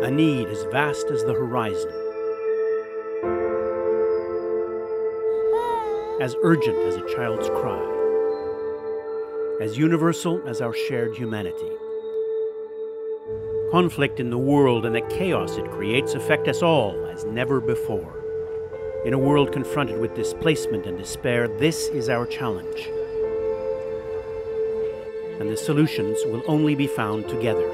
a need as vast as the horizon, as urgent as a child's cry, as universal as our shared humanity. Conflict in the world and the chaos it creates affect us all as never before. In a world confronted with displacement and despair, this is our challenge. And the solutions will only be found together.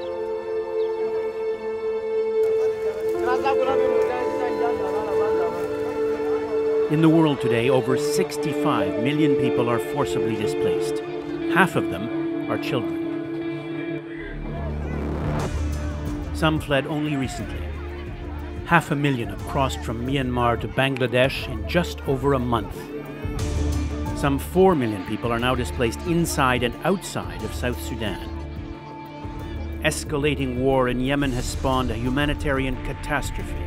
In the world today, over 65 million people are forcibly displaced. Half of them are children. Some fled only recently. 500,000 have crossed from Myanmar to Bangladesh in just over a month. Some 4 million people are now displaced inside and outside of South Sudan. Escalating war in Yemen has spawned a humanitarian catastrophe.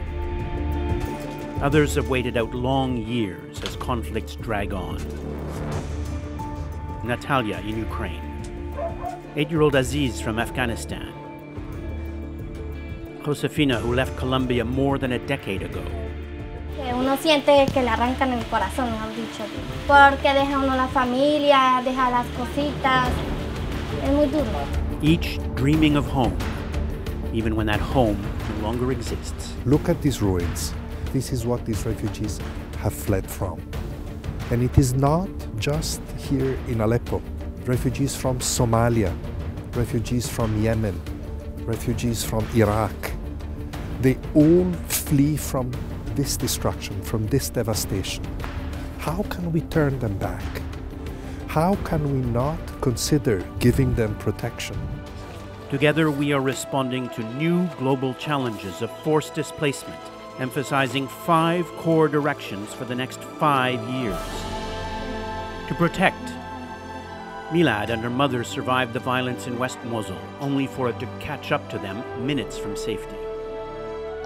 Others have waited out long years as conflicts drag on. Natalia in Ukraine. 8-year-old Aziz from Afghanistan. Josefina, who left Colombia more than a decade ago. Uno siente que le arrancan el corazón, mejor dicho, porque deja uno la familia, deja las cositas. Es muy duro. Each dreaming of home, even when that home no longer exists. Look at these ruins. This is what these refugees have fled from. And it is not just here in Aleppo. Refugees from Somalia, refugees from Yemen, refugees from Iraq. They all flee from this destruction, from this devastation. How can we turn them back? How can we not consider giving them protection? Together we are responding to new global challenges of forced displacement, emphasizing 5 core directions for the next 5 years. To protect. Milad and her mother survived the violence in West Mosul, only for it to catch up to them minutes from safety.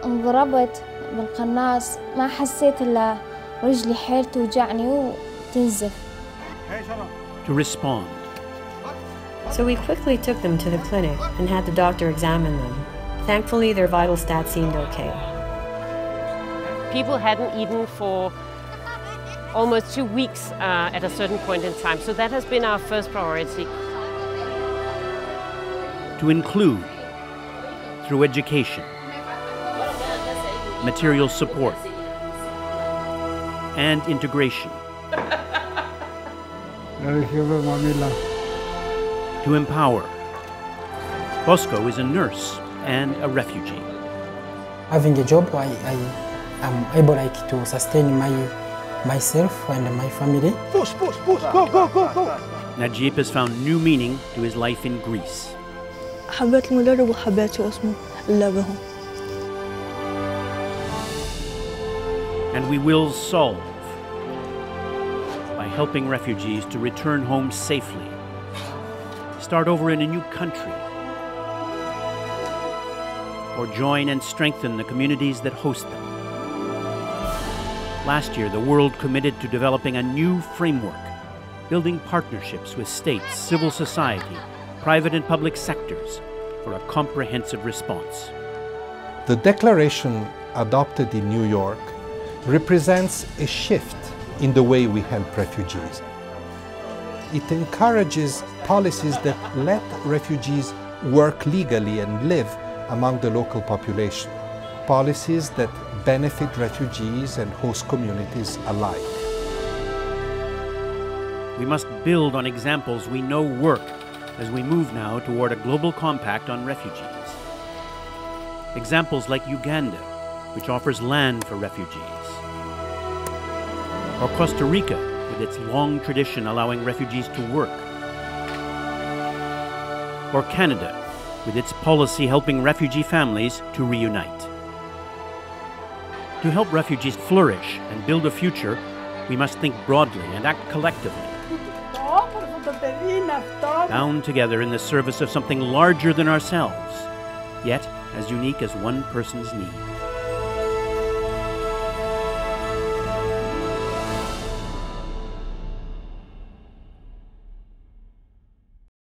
انضربت بالقناص ما حسيت إلا رجلي حيل توجعني وتنزف. To respond. So we quickly took them to the clinic and had the doctor examine them. Thankfully, their vital stats seemed okay. People hadn't eaten for almost 2 weeks at a certain point in time, so that has been our first priority. To include through education, material support, and integration. To empower. Bosco is a nurse and a refugee. Having a job, I am able to sustain myself and my family. Push, go. Najib has found new meaning to his life in Greece. حبيت المدرب وحبيت شو اسمه لعبهم. And we will solve by helping refugees to return home safely, start over in a new country, or join and strengthen the communities that host them. Last year, the world committed to developing a new framework, building partnerships with states, civil society, private and public sectors for a comprehensive response. The declaration adopted in New York represents a shift in the way we help refugees. It encourages policies that let refugees work legally and live among the local population. Policies that benefit refugees and host communities alike. We must build on examples we know work as we move now toward a global compact on refugees. Examples like Uganda, which offers land for refugees. Or Costa Rica, with its long tradition allowing refugees to work. Or Canada, with its policy helping refugee families to reunite. To help refugees flourish and build a future, we must think broadly and act collectively. Bound together in the service of something larger than ourselves, yet as unique as one person's need.